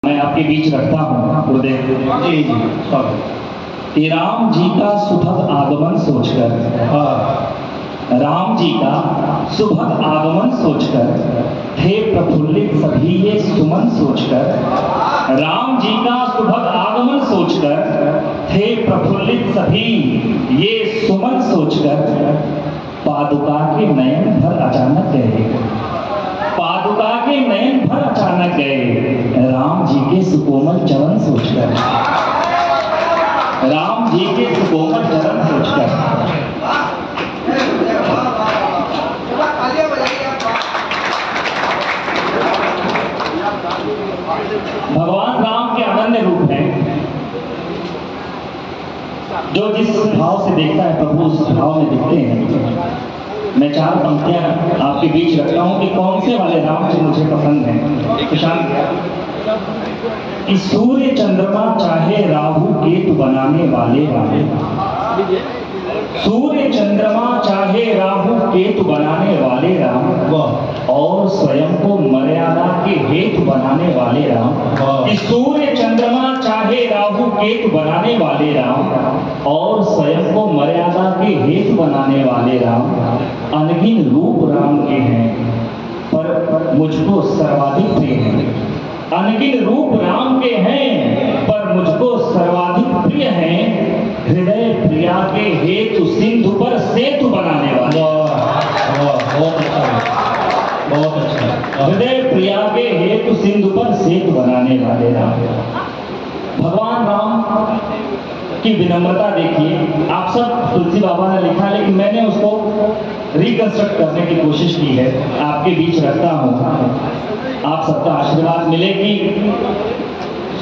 मैं आपके बीच रखता हूँ गुरुदेव जी जी। राम जी का सुभग आगमन सोचकर, राम जी का सुभग आगमन सोचकर थे प्रफुल्लित सभी ये सुमन सोचकर, राम जी का सुभग आगमन सोचकर थे प्रफुल्लित सभी ये सुमन सोचकर, पादुका के नयन भर अचानक गए, पादुका के नयन भर अचानक गए, राम जी के सुकोमल चरण सोचकर, राम जी के सुकोमल चरण सोचकर। भगवान राम के अनन्य रूप हैं, जो जिस भाव से देखता है प्रभु उस भाव में दिखते हैं। मैं चार पंक्तियां आपके बीच रखता हूं कि कौन से वाले राम जी मुझे पसंद हैं। कि सूर्य चंद्रमा चाहे राहु केतु बनाने वाले राम, सूर्य चंद्रमा चाहे राहु केतु बनाने वाले राम, और स्वयं को मर्यादा के हेतु बनाने वाले राम। कि सूर्य चंद्रमा चाहे राहु केतु बनाने वाले राम, और स्वयं को मर्यादा के हेतु बनाने वाले राम। अनगिन रूप राम के हैं पर मुझको सर्वाधिक प्रिय हैं, अनगिन रूप राम के हैं पर मुझको सर्वाधिक प्रिय हैं। हृदय प्रिया के हेतु सिंधु पर सेतु बनाने वाले, बहुत अच्छा, बहुत अच्छा। हृदय प्रिया के हेतु सिंधु पर सेतु बनाने वाले राम। भगवान राम की विनम्रता देखिए। आप सब तुलसी बाबा ने लिखा, लेकिन मैंने उसको रिकंस्ट्रक्ट करने की कोशिश की है, आपके बीच रखता हूं। आप सबका आशीर्वाद मिले कि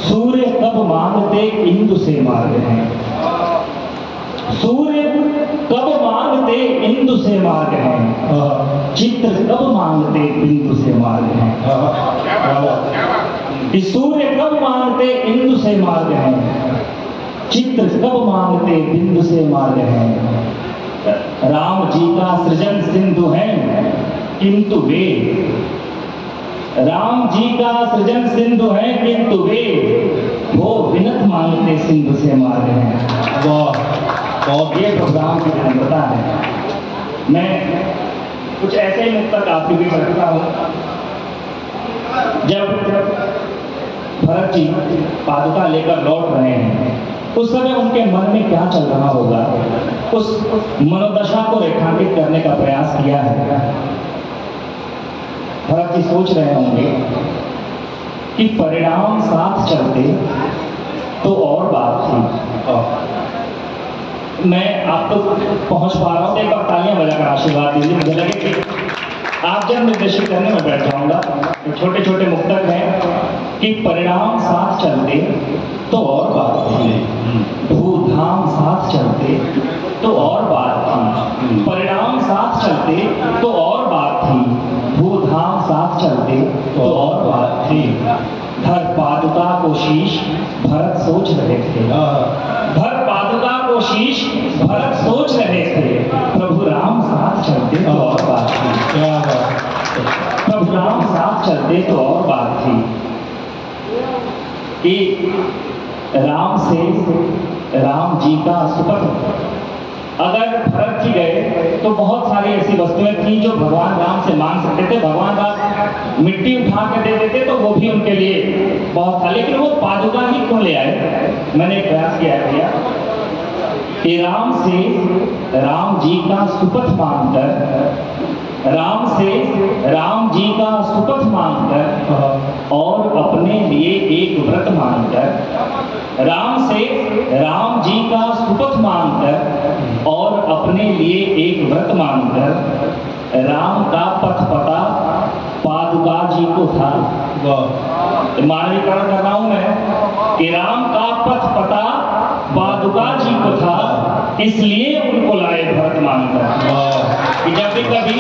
सूर्य कब मांगते इंदु से मार्ग है, सूर्य कब मांगते इंदु से मार्ग है, चित्र कब मांगते बिंदु से मार्ग है। सूर्य कब मांगते इंदु से मार्ग है, चित्र कब मांगते बिंदु से मार्ग है। राम जी का सृजन सिंधु है किंतु वे, राम जी का सृजन सिंधु है किंतु वे वो विनत मांगते सिंधु से मार्ग है। और ये प्रोग्राम की विनम्रता है। मैं कुछ ऐसे ही मुक्तक आपके बीच रखता हूं। जब भरत जी पादुका लेकर लौट रहे हैं, उस समय उनके मन में क्या चल रहा होगा, उस मनोदशा को रेखांकित करने का प्रयास किया है। भरत जी सोच रहे होंगे कि परिणाम साथ चलते तो और बात थी। मैं आप तो पहुंच पा रहा हूं, एक बार तालियां बजाकर आशीर्वाद दीजिए। मुझे लगे कि आप जब निर्देशित करने में बैठ जाऊंगा। छोटे छोटे मुक्तक हैं कि परिणाम साथ चलते तो और बात थी, धूमधाम साथ चलते तो और बात थी, परिणाम साथ चलते तो और बात थी, धूमधाम साथ चलते तो और बात थी। धर पादुका को शीश भरत सोच रहे थे, धर पादुका को शीश भरत सोच रहे थे, प्रभु राम साथ चलते तो और बात थी, प्रभु राम साथ चलते तो और बात थी। कि राम से राम जी का सुपुत्र अगर भरत जी गए तो बहुत सारी ऐसी वस्तुएं थी जो भगवान राम से मांग सकते थे। भगवान राम मिट्टी उठा के दे देते तो वो भी उनके लिए बहुत था, लेकिन वो पादुका ही क्यों ले आए। मैंने प्रयास किया है भैया कि राम से राम जी का सुपथ मांगकर, राम से राम जी का सुपथ मांगकर और अपने लिए एक व्रत मांगकर, राम से राम जी का सुपथ मांगकर और अपने लिए एक व्रत मांगकर, राम का पथ पता पादुका जी को था। मानवीकरण कर रहा हूं मैं कि राम का पथ पता पादुका जी को था, इसलिए उनको लाए भरत मांगकर। कि जब भी कभी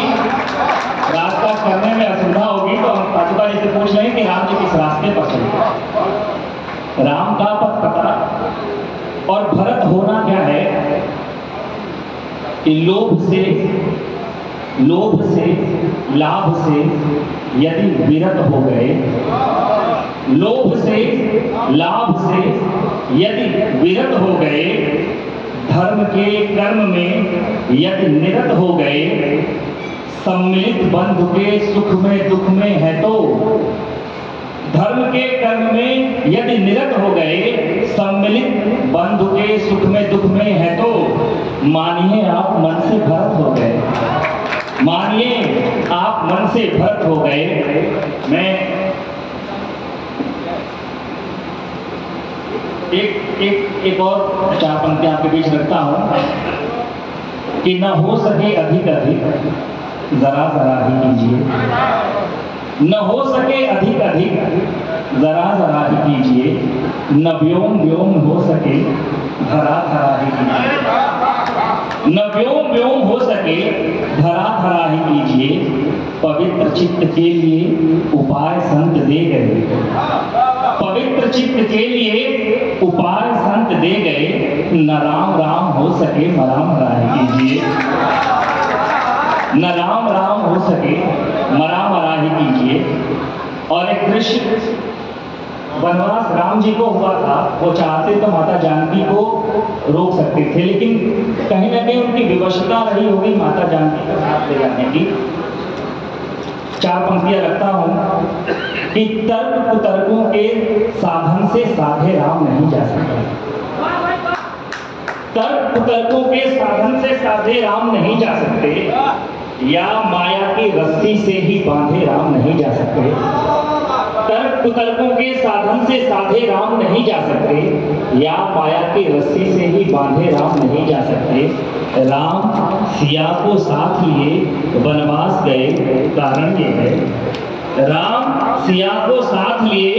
रास्ता करने में असुविधा होगी तो हम पादुका जी से पूछ रहे हैं कि राम जी किस रास्ते पर चले। राम का पथ पता और भरत होना क्या है कि लोभ से लाभ से यदि विरत हो गए, लोभ से लाभ से यदि विरत हो गए, धर्म के कर्म में यदि निरत हो गए, सम्मिलित बंधु के सुख में दुख में है तो, धर्म के कर्म में यदि निरत हो गए, सम्मिलित बंधु के सुख में दुख में है तो, मानिए आप मन से भरत हो गए, मानिए आप मन से भरत हो गए। मैं एक और 4 पंक्तियां आपके बीच रखता हूं कि न हो सके अधिक अधिक जरा जरा ही कीजिए, न हो सके अधिक अधिक जरा जरा ही कीजिए, न व्योम व्योम हो सके धरा धरा ही कीजिए, न व्योम व्योम हो सके धरा धरा ही कीजिए, पवित्र चित्त के लिए उपाय संत दे गए, पवित्र चित्त के लिए उपाय संत दे गए, न राम राम हो सके मराम राय कीजिए, न राम राम हो सके मराम राय कीजिए। और एक दृश्य वनवास राम जी को हुआ था, वो चाहते तो माता जानकी को रोक सकते थे, लेकिन कहीं ना कहीं उनकी विवशता रही होगी माता जानकी का साथ ले जाने की। 4 पंक्तियां रखता हूं कि तर्क कुतर्कों के साधन से साधे राम नहीं जा सकते, तर्क कुतर्कों के साधन से साधे राम नहीं जा सकते, या माया की रस्सी से ही बांधे राम नहीं जा सकते, तर्क कुतर्कों के साधन से साधे राम नहीं जा सकते, या माया की रस्सी से ही बांधे राम नहीं जा सकते। राम सिया को साथ लिए वनवास गए, कारण ये है, राम सिया को साथ लिए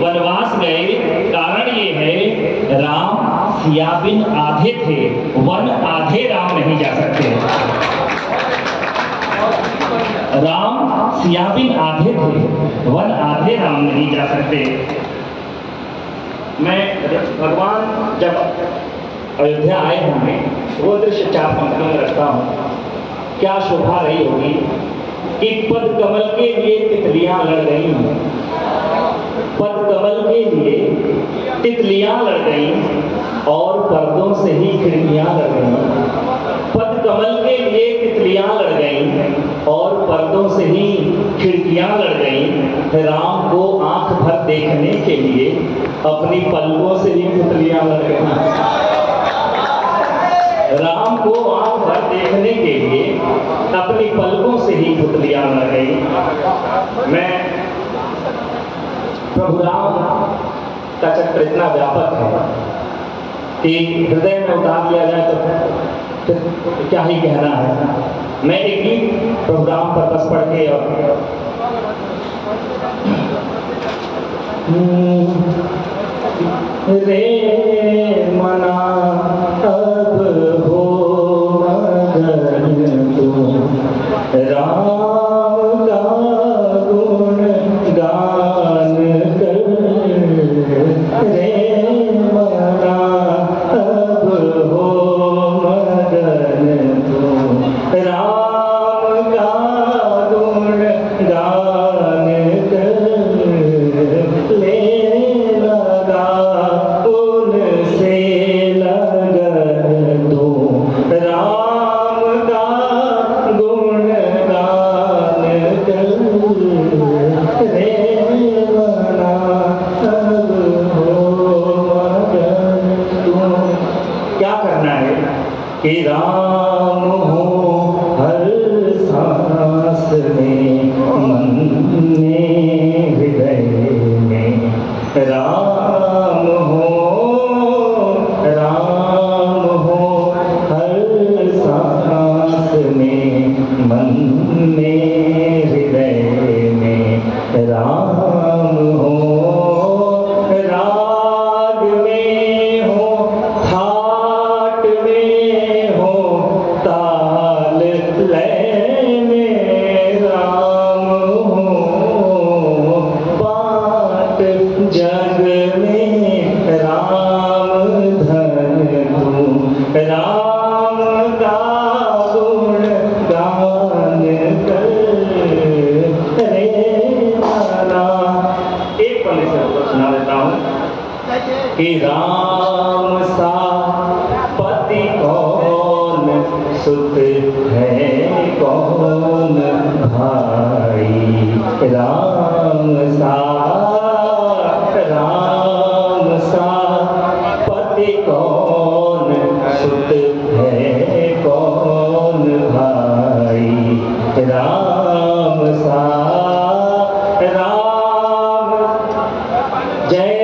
वनवास गए, कारण ये है, राम सिया बिन आधे थे, वन आधे राम नहीं जा सकते। राम सिया बिन आधे थे, वन आधे राम नहीं जा सकते। मैं भगवान जब अयोध्या आए होंगे वो दृश्य 4 पंक्तियों में रखता हूं। क्या शोभा रही होगी कि पद कमल के लिए तितलियां लड़ गई, पद कमल के लिए तितलियां लड़ गई और पर्दों से ही खिड़कियां लड़ गई, पद कमल के लिए तितलियां लड़ गई और पर्दों से ही खिड़कियां लड़ गई। राम को आंख भर देखने के लिए अपनी पलकों से ही तितलियां लड़ गई, राम को आंख भर देखने के लिए अपनी पलकों से ही तितलियां लड़ गई। मैं प्रभु राम का चक्र इतना व्यापक है कि हृदय में उतार लिया जाए तो क्या ही कहना है। मैं एक ही प्रभु राम पर बस पढ़ के और रे मना अब हो मगन तू राम का गुण गान कर, रे मना अब हो मगन तू राम का गुण गान कर, ले लगा उनसे लगन दो, राम का गुण गान कर, रे मना अब हो मगन तू। क्या करना है कि राम हो हर सांस में, मन में, हृदय में, राम हो हर सांस में, मन में, हृदय में, राम हो राग में हो, थाट में हो, कि राम सा पति कौन, सुत है कौन भाई। राम सा पति कौन, सुत है कौन भाई। राम सा राम जय